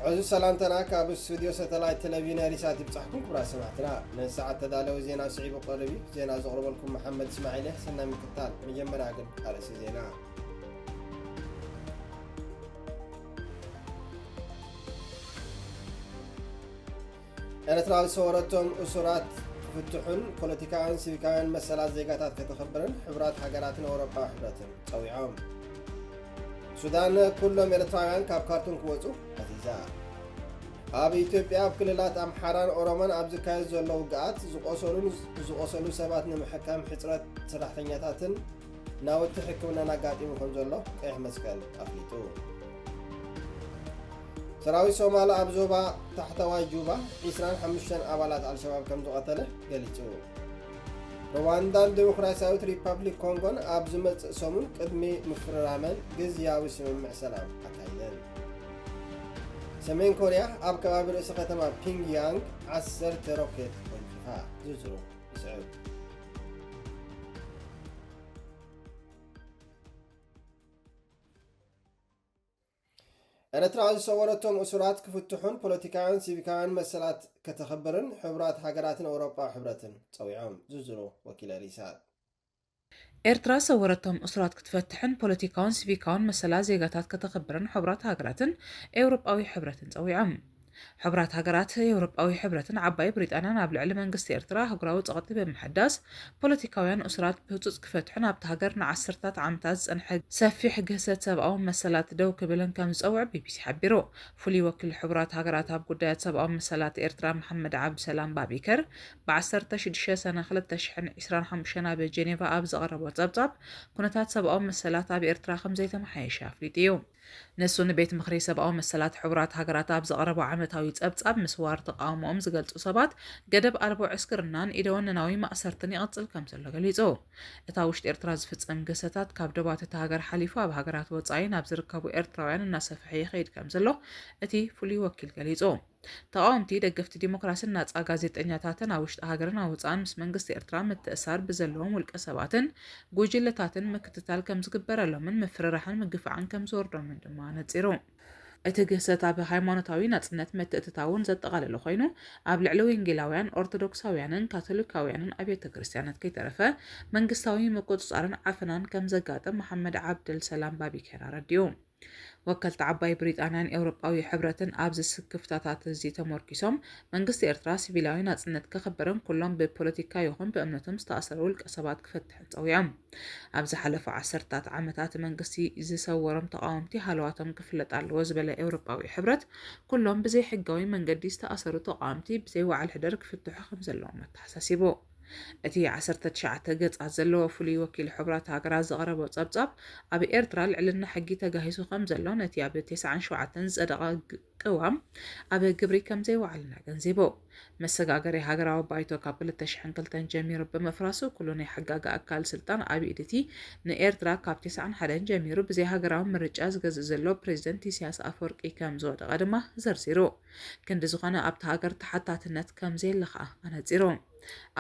عزو سلامتنا كابو استوديو ستلايت تلفزيون رسالة بصحكم كبرى سمعتنا من ساعة تدالو زينا سعيب قلبي زينا زغرب لكم محمد اسماعيل سنة مكتال مجمّر عقل على زينا أنا ترى صورتهم أسرات فتحون بوليتيكان سيفيكان مسألة زيقاتات كتخبرن حبرات حقراتنا أوروبا حبراتن تويعهم السودان كلهم إرتراعان كاب كارتون كوزو أزيزا ኣብ ኢትዮጵያ ኣብ ክልላት ኣምሓራን ኦሮሞን ኣብ ዝካየድ ዘሎ ውግኣት ዝቆሰሉ ሰባት ንምሕካም ሕፅረት ሰራሕተኛታትን ናውቲ ሕክምናን ኣጋጢሙ ከም ዘሎ ቀይሕ መስቀል ኣፍሊጡ ሰራዊት ሶማሊ ኣብ ዞባ ታሕተዋይ ጁባ 25 ኣባላት አልሸባብ ከም ዝቀተለ ገሊጹ ሩዋንዳን ዲሞክራሲያዊት ሪፐብሊክ ኮንጎን ኣብ ዝመጽእ ሰሙን ቅድሚ ምፍራመን ግዝያዊ ስምምዕ ሰላም ኣካይደን سمين كوريا أب كباب رئيس ختمة بينغ يانغ 10 روكيت وانفها زوزرو يسعود أنا ترى صورتهم أسرات كفتحون بوليتيكان سيفيكان مسألة كتخبرن حبرات حقراتن أوروبا حبراتن تويعهم زوزرو وكيل رسالة ኤርትራ ሰወረቶም እስራት ክትፈትሕን ፖለቲካውን ሲቪካውን መሰላ ዜጋታት ከተኸብረን ሕብራት ሃገራትን ኤውሮጳዊ ሕብረትን ፀዊዖም ሕብራት ሃገራት ኤውሮጳዊ ሕብረትን ዓባይ ብሪጣንያን ኣብ ልዕሊ መንግስቲ ኤርትራ ሃገራዊ ፀቕጢ ብምሕዳስ ፖለቲካውያን እስራት ብህፁፅ ክፈትሑን ኣብቲ ሃገር ንዓሰርታት ዓመታት ዝፀንሐ ሰፊሕ ግህሰት ሰብኣዊ መሰላት ደው ክብልን ከም ዝፀውዕ ቢቢሲ ሓቢሩ ፍሉይ ወኪል ሕብራት ሃገራት ኣብ ጉዳያት ሰብኣዊ መሰላት ኤርትራ መሐመድ ዓብድሰላም ባቢከር ብ16 ሰነ 2025 ኣብ ጀኔቫ ኣብ ዘቕረቦ ፀብጻብ ኩነታት ሰብኣዊ መሰላት ኣብ ኤርትራ ከም ዘይተመሓየሸ ኣፍሊጡ እዩ ነሱ ንቤት ምክሪ ሰብኣዊ መሰላት ሕቡራት ሃገራት ኣብ ዘቕረቦ ዓመታዊ ፀብጻብ ምስዋር ተቃውሞኦም ዝገልጹ ሰባት ገደብ ኣልቦ ዕስክርናን ኢደወነናዊ ማእሰርትን ይቕፅል ከም ዘሎ ገሊጹ እታ ውሽጢ ኤርትራ ዝፍጸም ገሰታት ካብ ደባት እቲ ሃገር ሓሊፉ ኣብ ሃገራት ወፃኢ ናብ ዝርከቡ ኤርትራውያን እናሰፍሐ ይኸይድ ከም ዘሎ እቲ ፍሉይ ወኪል ገሊጹ ተቃወምቲ ደገፍቲ ዲሞክራሲን ናጻ ጋዜጠኛታትን ኣብ ውሽጢ ሃገርን ኣብ ወፃኢን ምስ መንግስቲ ኤርትራ ምትእሳር ብዘለዎም ውልቀ ሰባትን ጉጅለታትን ምክትታል ከም ዝግበረሎምን ምፍርራሕን ምግፋዕን ከም ዝወርዶምን ድማ ነፂሩ እቲ ግህሰት ኣብ ሃይማኖታዊ ናጽነት ምትእትታውን ዘጠቓለለ ኮይኑ ኣብ ልዕሊ ወንጌላውያን ኦርቶዶክሳውያንን ካቶሊካውያንን ኣብያተ ክርስቲያናት ከይተረፈ መንግስታዊ ምቁፅጻርን ዓፈናን ከም ዘጋጥም መሐመድ ዓብድልሰላም ባቢከር ኣረዲዩ ወከልቲ ዓባይ ብሪጣንያን ኤውሮጳዊ ሕብረትን ኣብዚ ስክፍታታት እዚ ተመርኪሶም መንግስቲ ኤርትራ ሲቪላዊ ናጽነት ከኸበረን ኩሎም ብፖለቲካ ይኹን ብእምነቶም ዝተኣሰሩ ውልቀ ሰባት ክፈትሕን ፀዊዖም ኣብ ዝሓለፉ ዓሰርታት ዓመታት መንግስቲ ዝሰወሮም ተቃወምቲ ሃለዋቶም ክፍለጥ ኣለዎ ዝበለ ኤውሮጳዊ ሕብረት ኩሎም ብዘይ ሕጋዊ መንገዲ ዝተኣሰሩ ተቃወምቲ ብዘይ ዋዕል ሕደር ክፍትሑ ከም ዘለዎም ኣተሓሳሲቡ እቲ 19 ገጻት ዘለዎ ፍሉይ ወኪል ሕብራት ሃገራት ዘቕረቦ ፀብጻብ ኣብ ኤርትራ ልዕልና ሕጊ ተጋሂሱ ከም ዘሎ ነቲ ኣብ 97 ዝጸደቐ ቅዋም ኣብ ግብሪ ከም ዘይወዓልና ገንዚቡ መሰጋገሪ ሃገራዊ ባይቶ ካብ 2002 ጀሚሩ ብምፍራሱ ኩሉ ናይ ሕጋጋ ኣካል ስልጣን ኣብ ኢድቲ ንኤርትራ ካብ 91 ጀሚሩ ብዘይ ሃገራዊ ምርጫ ዝገዝእ ዘሎ ፕሬዚደንት ኢሳያስ ኣፈወርቂ ከም ዝወደቐ ድማ ዘርዚሩ ክንዲ ዝኾነ ኣብቲ ሃገር ተሓታትነት ከም ዘየለ ከዓ ኣነፂሩ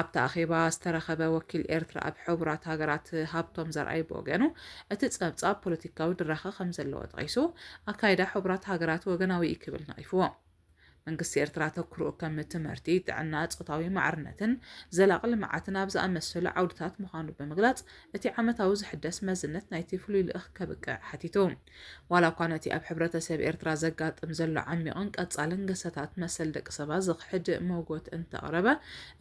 ኣብታ ኣኼባ ዝተረኸበ ወኪል ኤርትራ ኣብ ሕቡራት ሃገራት ሃብቶም ዘርኣይ ብወገኑ እቲ ፀብጻብ ፖለቲካዊ ድራኸ ከም ዘለዎ ጠቒሱ ኣካይዳ ሕቡራት ሃገራት ወገናዊ ክብል ነቒፍዎ መንግስቲ ኤርትራ ተኩርኡ ከም ትምህርቲ ጥዕና ፆታዊ ማዕርነትን ዘላቂ ልምዓትን ኣብ ዝኣመሰሉ ዓውድታት ምዃኑ ብምግላጽ እቲ ዓመታዊ ዝሕደስ መዝነት ናይቲ ፍሉይ ልእኽ ከብቅዕ ሓቲቱ ዋላ እኳ ነቲ ኣብ ሕብረተሰብ ኤርትራ ዘጋጥም ዘሎ ዓሚቕን ቀጻልን ገሰታት መሰል ደቂ ሰባት ዝኽሕድእ መውጎት እንተቕረበ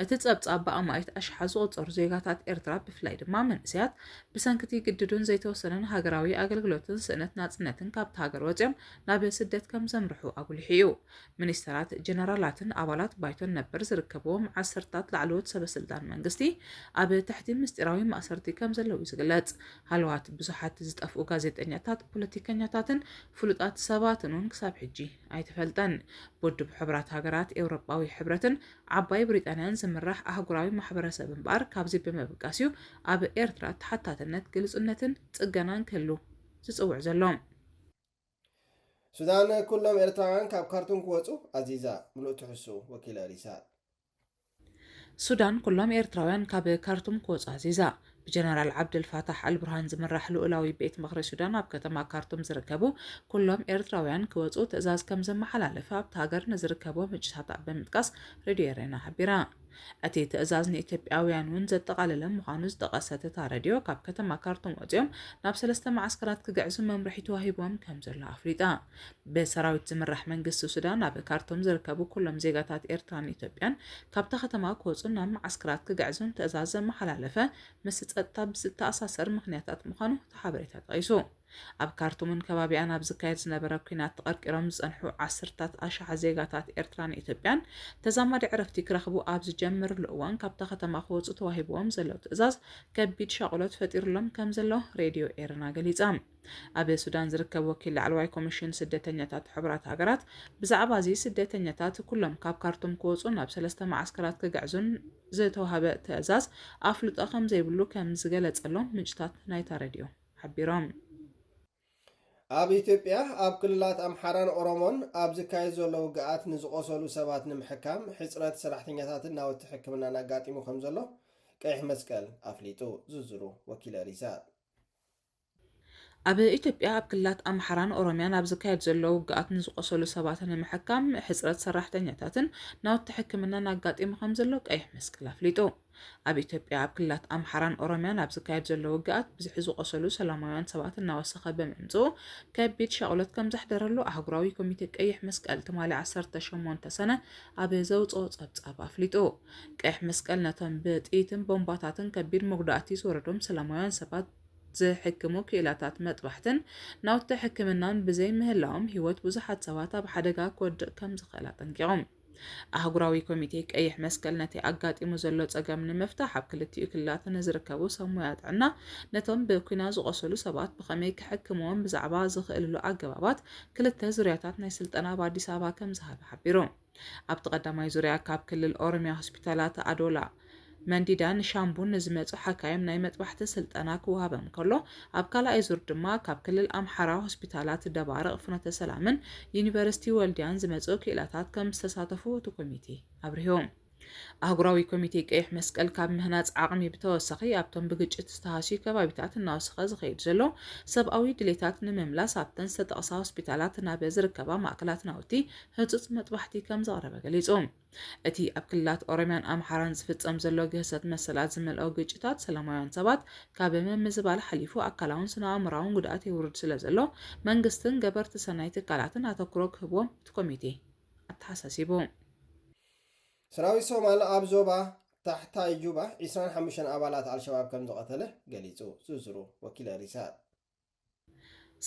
እቲ ፀብጻብ ብኣማይት ኣሽሓ ዝቑፀሩ ዜጋታት ኤርትራ ብፍላይ ድማ መንእስያት ብሰንኪቲ ግድዱን ዘይተወሰነን ሃገራዊ ኣገልግሎትን ስእነት ናጽነትን ካብቲ ሃገር ወፂኦም ናብ ስደት ከም ዘምርሑ ኣጉሊሑ እዩ ሚኒስተራት ጀነራላትን ኣባላት ባይቶን ነበር ዝርከብዎም ዓሰርታት ላዕለዎት ሰበስልጣን መንግስቲ ኣብ ትሕቲ ምስጢራዊ ማእሰርቲ ከም ዘለው ዝግለጽ ሃልዋት ብዙሓት ዝጠፍኡ ጋዜጠኛታት ፖለቲከኛታትን ፍሉጣት ሰባትን እውን ክሳብ ሕጂ ኣይተፈልጠን ውድብ ሕብራት ሃገራት ኤውሮጳዊ ሕብረትን ዓባይ ብሪጣንያን ዝምራሕ ኣህጉራዊ ማሕበረሰብ እምበር ካብዚ ብምብቃስዩ ኣብ ኤርትራ ተሓታትነት ግልጽነትን ጽገናን ክህሉ ዝጽውዕ ዘሎም ሱዳን ኩሎም ኤርትራውያን ካብ ካርቱም ክወፁ ኣዚዛ ምሉእ ትሕሱ ወኪል ሪሳል ሱዳን ኩሎም ኤርትራውያን ካብ ካርቱም ክወፁ ኣዚዛ بجنرال عبد الفتاح البرهان زمرح لؤلاوي بيت مخرج السودان اب كتما كارتوم زركبو كلهم ኤርትራውያን ክወጹ ትዕዛዝ ከም ዘመሓላለፈ ኣብቲ ሃገር ንዝርከቦ ምንጭታት ብምጥቃስ ሬድዮ ሬና ሓቢራ እቲ ትዕዛዝ ንኢትዮጵያውያን እውን ዘጠቃለለ ምዃኑ ዝጠቐሰት እታ ሬድዮ ካብ ከተማ ካርቱም ወፂኦም ናብ 3 ማዓስከራት ክግዕዙ መምርሒ ተዋሂቦም ከም ዘሎ ኣፍሊጣ ብሰራዊት ዝምራሕ መንግስቲ ሱዳን ኣብ ካርቱም ዝርከቡ ኩሎም ዜጋታት ኤርትራን ኢትዮጵያን ካብታ ከተማ ክወፁ ናብ ማዓስከራት ክግዕዙን ትዕዛዝ ዘመሓላለፈ ምስ ጸጥታ ብዝተኣሳሰር ምኽንያታት ምዃኑ ተሓበሬታ ጠቒሱ ኣብ ካርቱምን ከባቢያን ኣብ ዝካየድ ዝነበረ ኩናት ተቐርቂሮም ዝጸንሑ ዓሰርታት ኣሽሓ ዜጋታት ኤርትራን ኢትዮጵያን ተዛማዲ ዕረፍቲ ክረኽቡ ኣብ ዝጀምርሉ እዋን ካብታ ከተማ ክወፁ ተዋሂቦም ዘለዉ ትዕዛዝ ከቢድ ሸቕሎት ፈጢሩሎም ከም ዘሎ ሬድዮ ኤረና ገሊጻ ኣብ ሱዳን ዝርከብ ወኪል ላዕለዋይ ኮሚሽን ስደተኛታት ሕቡራት ሃገራት ብዛዕባ እዚ ስደተኛታት ኩሎም ካብ ካርቱም ክወፁ ናብ 3 ማዓስከራት ክግዕዙን ዝተዋሃበ ትዕዛዝ ኣፍልጦ ከም ዘይብሉ ከም ዝገለጸሎም ምንጭታት ናይታ ሬድዮ ሓቢሮም ኣብ ኢትዮጵያ ኣብ ክልላት ኣምሓራን ኦሮሞን ኣብ ዝካየድ ዘሎ ውግኣት ንዝቆሰሉ ሰባት ንምሕካም ሕፅረት ሰራሕተኛታትን ናውቲ ሕክምናን ኣጋጢሙ ከም ዘሎ ቀይሕ መስቀል ኣፍሊጡ ዝርዝሩ ወኪል ሪሳት ኣብ ኢትዮጵያ ኣብ ክልላት ኣምሓራን ኦሮሚያን ኣብ ዝካየድ ዘሎ ውግኣት ንዝቆሰሉ ሰባት ንምሕካም ሕፅረት ሰራሕተኛታትን ናውቲ ሕክምናን ኣጋጢሙ ከም ዘሎ ቀይሕ መስቀል ኣፍሊጡ ኣብ ኢትዮጵያ ኣብ ክልላት ኣምሓራን ኦሮሚያን ኣብ ዝካየድ ዘሎ ውግኣት ብዙሕ ዝቆሰሉ ሰላማውያን ሰባት እናወሰኸ ብምምጽኡ ከቢድ ሸቕሎት ከም ዘሕደረሉ ኣህጉራዊ ኮሚቴ ቀይሕ መስቀል ትማሊ 18 ሰነ ኣብ ዘውፅኦ ጸብጻብ ኣፍሊጡ ቀይሕ መስቀል ነቶም ብጥይትን ቦምባታትን ከቢድ መጉዳእቲ ዝወረዶም ሰላማውያን ሰባት ዝሕክሙ ክኢላታት መጥባሕትን ናውቲ ሕክምናን ብዘይ ምህላዎም ህይወት ብዙሓት ሰባት ኣብ ሓደጋ ክወድቕ ከም ዝኽእል ጠንቂቖም ኣህጉራዊ ኮሚቴ ቀይሕ መስቀል ነቲ ኣጋጢሙ ዘሎ ጸገም ንምፍታሕ ኣብ ክልቲኡ ክልላት ንዝርከቡ ሰብ ሞያ ጥዕና ነቶም ብኩናት ዝቆሰሉ ሰባት ብኸመይ ክሕክምዎም ብዛዕባ ዝኽእልሉ ኣገባባት ክልተ ዙርያታት ናይ ስልጠና በኣዲስ ኣበባ ከም ዝሃበ ሓቢሩ ኣብቲ ቀዳማይ ዙርያ ካብ ክልል ኦሮሚያ ሆስፒታላት ኣዶላ መንዲዳን ሻምቡን ንዝመጹ ሓካይም ናይ መጥባሕቲ ስልጠና ክወሃበም ከሎ ኣብ ካልኣይ ዙር ድማ ካብ ክልል ኣምሓራ ሆስፒታላት ደባርቕ ፍኖተ ሰላምን ዩኒቨርሲቲ ወልድያን ዝመጹ ክኢላታት ከም ዝተሳተፉ እቲ ኮሚቴ ኣብርሂቦም ኣህጉራዊ ኮሚቴ ቀይሕ መስቀል ካብ ምህናፅ ዓቕሚ ብተወሳኺ ኣብቶም ብግጭት ዝተሃስዩ ከባቢታት እናወሰኸ ዝኸይድ ዘሎ ሰብኣዊ ድሌታት ንምምላስ ኣብተን ዝተጠቕሳ ሆስፒታላት ናብ ዝርከባ ማእከላት ናውቲ ህፁፅ መጥባሕቲ ከም ዘቕረበ ገሊጹ እቲ ኣብ ክልላት ኦሮሚያን ኣምሓራን ዝፍጸም ዘሎ ግህሰት መሰላት ዝመልኦ ግጭታት ሰላማውያን ሰባት ካብ ምምዝባል ሓሊፉ ኣካላውን ስነ-ኣእምሮኣውን ጉድኣት የውርድ ስለ ዘሎ መንግስትን ገበርቲ ሰናይ ትካላትን ኣተኩሮ ክህቦም እቲ ኮሚቴ ኣተሓሳሲቡ ሰራዊት ሶማል ኣብ ዞባ ታሕታይ ጁባ 25 ኣባላት አልሸባብ ከም ዝቀተለ ገሊጹ ዝርዝሩ ወኪል ሪሳት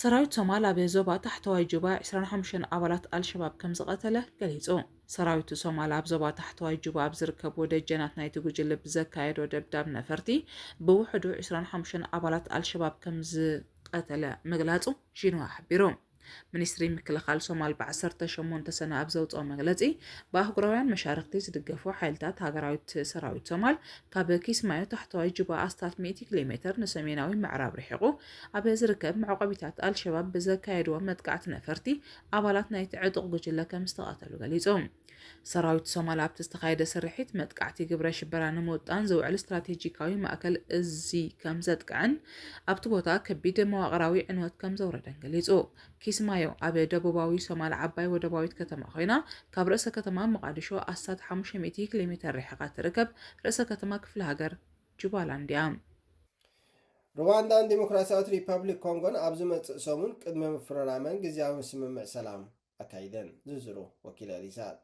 ሰራዊት ሶማል ኣብ ዞባ ታሕተዋይ ጁባ 25 ኣባላት አልሸባብ ከም ዝቀተለ ገሊጹ ሰራዊት ሶማል ኣብ ዞባ ታሕተዋይ ጁባ ኣብ ዝርከቡ ደጀናት ናይቲ ጉጅለ ብዘካየዶ ደብዳብ ነፈርቲ ብውሕዱ 25 ኣባላት አልሸባብ ከም ዝቀተለ ምግላጹ ሺንዋ ሓቢሩ ሚኒስትሪ ምክልኻል ሶማል ብ18 ሰነ ኣብ ዘውፅኦ መግለጺ በአህጉራውያን መሻርክቲ ዝድገፉ ሓይልታት ሃገራዊት ሰራዊት ሶማል ካብ ኪስማዮ ታሕተዋይ ጁባ ኣስታት 100 ኪሎ ሜትር ንሰሜናዊ ምዕራብ ርሒቑ ኣብ ዝርከብ መዕቆቢታት አልሸባብ ብዘካየድዎ መጥቃዕቲ ነፈርቲ ኣባላት ናይቲ ዕጡቕ ጉጅለ ከም ዝተቐተሉ ገሊጾም ሰራዊት ሶማል ኣብቲ ዝተኻየደ ስርሒት መጥቃዕቲ ግብረ ሽበራ ንምውጣን ዝውዕል ስትራቴጂካዊ ማእከል እዚ ከም ዘጥቅዕን ኣብቲ ቦታ ከቢድ መዋቕራዊ ዕንወት ከም ዘውረደን ገሊጹ ኪስማዮ ኣብ ደቡባዊ ሶማል ዓባይ ወደባዊት ከተማ ኮይና ካብ ርእሰ ከተማ መቃዲሾ ኣስታት 500 ኪሎ ሜትር ርሕቃ ትርከብ ርእሰ ከተማ ክፍለ ሃገር ጁባላንድ እያ ሩዋንዳን ዲሞክራሲያዊት ሪፐብሊክ ኮንጎን ኣብ ዝመጽእ ሰሙን ቅድመ ምፍረራመን ጊዜያዊ ስምምዕ ሰላም ኣካይደን ዝርዝሩ ወኪል ሪሳት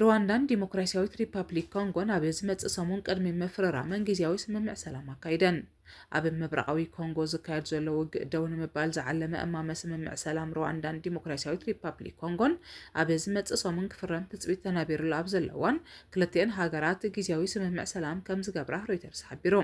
ሩዋንዳን ዲሞክራሲያዊት ሪፐብሊክ ኮንጎን ኣብ ዝመጽእ ሰሙን ቅድሚ ምፍረራመን ጊዜያዊ ስምምዕ ሰላም ኣካይደን ኣብ ምብራቃዊ ኮንጎ ዝካየድ ዘሎ ውግእ ደው ንምባል ዝዓለመ እማመ ስምምዕ ሰላም ሩዋንዳን ዲሞክራሲያዊት ሪፐብሊክ ኮንጎን ኣብ ዝመጽእ ሰሙን ክፍረም ትጽቢት ተነቢሩሉ ኣብ ዘለዋን ክልቲአን ሃገራት ጊዜያዊ ስምምዕ ሰላም ከም ዝገብራ ሮይተርስ ሓቢሩ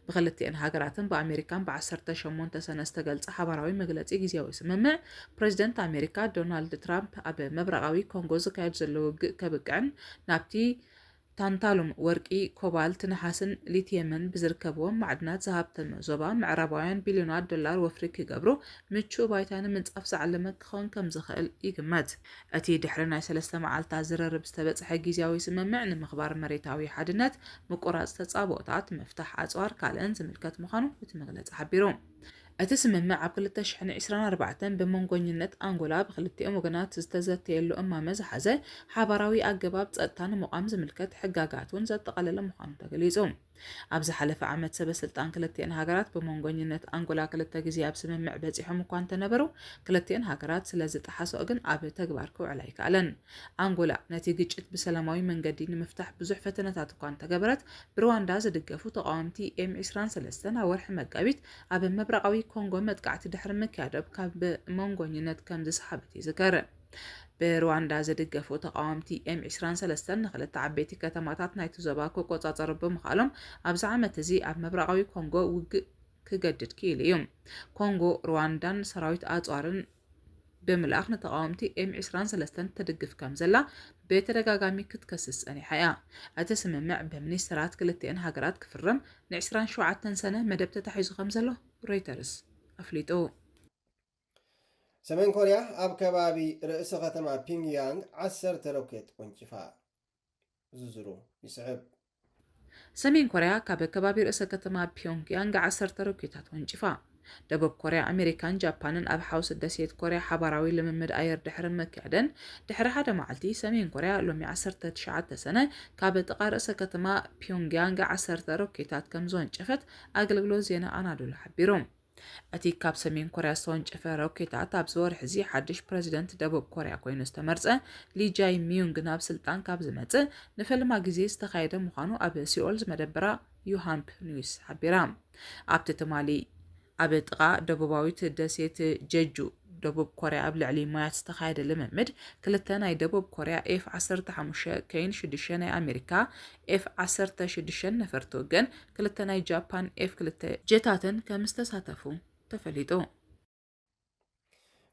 ብክልቲአን ሃገራትን በኣሜሪካን ብ18 ሰነ ዝተገልጸ ሓበራዊ መግለጺ ጊዜያዊ ስምምዕ ፕሬዚደንት ኣሜሪካ ዶናልድ ትራምፕ ኣብ ምብራቃዊ ኮንጎ ዝካየድ ዘሎ ውግእ ከብቅዕን ናብቲ ታንታሉም ወርቂ ኮባልት ነሐስን ሊቲየምን ብዝርከብዎም ማዕድናት ዝሃብተመ ዞባ ምዕራባውያን ቢልዮናት ዶላር ወፍሪ ክገብሩ ምቹእ ባይታን ምንጻፍ ዝዓለመ ክኸውን ከም ዝኽእል ይግመት። እቲ ድሕሪ ናይ 3 መዓልታት ዝረርብ ዝተበጽሐ ጊዜያዊ ስምምዕ ንምኽባር መሬታዊ ሓድነት ምቁራጽ ተጻብኦታት መፍታሕ ኣጽዋር ካልእን ዝምልከት ምዃኑ እቲ መግለጺ ሓቢሩ። እቲ ስምምዕ ኣብ 2024 ብመንጎኝነት አንጎላ ብክልቲኦም ወገናት ዝተዘተየሉ እማመ ዝሓዘ ሓባራዊ ኣገባብ ጸጥታ ንምቋም ዝምልከት ሕጋጋት እውን ዘጠቓለለ ምዃኑ ተገሊጹ። ኣብ ዝሓለፈ ዓመት ሰበስልጣን ክልቲአን ሃገራት ብመንጎኝነት አንጎላ 2 ግዜ ኣብ ስምምዕ በጺሖም እኳ እንተነበሩ ክልቲአን ሃገራት ስለ ዝጠሓሶ ግን ኣብ ተግባር ክውዕል ኣይከኣለን። አንጎላ ነቲ ግጭት ብሰላማዊ መንገዲ ንምፍታሕ ብዙሕ ፈተነታት እኳ እንተገበረት ብሩዋንዳ ዝድገፉ ተቃወምቲ M23 ኣብ ወርሒ መጋቢት ኣብ ምብራቃዊ ኮንጎ መጥቃዕቲ ድሕሪ ምክያዶም ካብ መንጎኝነት ከም ዝሰሓበት ይዝከር። ብሩዋንዳ ዝድገፉ ተቃወምቲ M23 ንኽልተ ዓበይቲ ከተማታት ናይቲ ዞባ ክቆጻጸሩ ብምኽኣሎም ኣብዚ ዓመት እዚ ኣብ ምብራቃዊ ኮንጎ ውግእ ክገድድ ክኢሉ እዩ። ኮንጎ ሩዋንዳን ሰራዊት ኣጽዋርን ብምልኣኽ ንተቃወምቲ M23 ተድግፍ ከም ዘላ ብተደጋጋሚ ክትከስስ ጸኒሓ እያ። እቲ ስምምዕ ብሚኒስትራት ክልቲአን ሃገራት ክፍረም ን27 ሰነ መደብ ተታሒዙ ከም ዘሎ ሮይተርስ ኣፍሊጡ። ሰሜን ኮርያ ኣብ ከባቢ ርእሰ ከተማ ፒንግያንግ 10 ሮኬት ወንጭፋ። ዝርዝሩ ይስዕብ። ሰሜን ኮርያ ካብ ከባቢ ርእሰ ከተማ ፒዮንግያንግ 10 ሮኬታት ወንጭፋ። ደቡብ ኮርያ ኣሜሪካን ጃፓንን ኣብ ሓውሲ ደሴት ኮርያ ሓባራዊ ልምምድ ኣየር ድሕሪ ምክያደን ድሕሪ ሓደ መዓልቲ ሰሜን ኮርያ ሎሚ 19 ሰነ ካብ ጥቓ ርእሰ ከተማ ፒዮንግያንግ 10 ሮኬታት ከም ዝወንጨፈት ኣገልግሎት ዜና ኣናዶሉ ሓቢሩ። እቲ ካብ ሰሜን ኮርያ ዝተወንጨፈ ሮኬታት ኣብ ዝወርሒ እዚ ሓድሽ ፕረዚደንት ደቡብ ኮርያ ኮይኑ ዝተመርጸ ሊ ጃይ ሚዩንግ ናብ ስልጣን ካብ ዝመጽእ ንፈልማ ግዜ ዝተኻየደ ምዃኑ ኣብ ሲኦል ዝመደበራ ዩሃንፕ ኒውስ ሓቢራ። ኣብቲ ትማሊ ኣብ ጥቓ ደቡባዊት ደሴት ጀጁ ደቡብ ኮርያ ኣብ ልዕሊ ማያት ዝተኻየደ ልምምድ ክልተ ናይ ደቡብ ኮርያ F-15 ከይን 6 ናይ ኣሜሪካ F-16 ነፈርቲ ወገን ክልተ ናይ ጃፓን F-2 ጀታትን ከም ዝተሳተፉ ተፈሊጡ።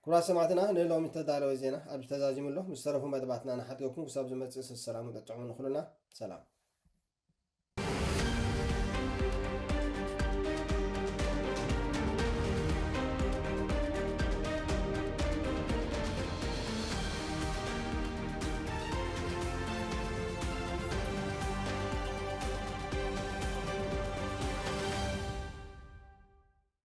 ኩራ ሰማዕትና ንሎሚ ተዳለወ ዜና ኣብ ተዛዚሙሎ ምስ ተረፉ መደባትና ንሓትገኩም ክሳብ ዝመጽእ ሰላም ጥዕሙ ንኹልና ሰላም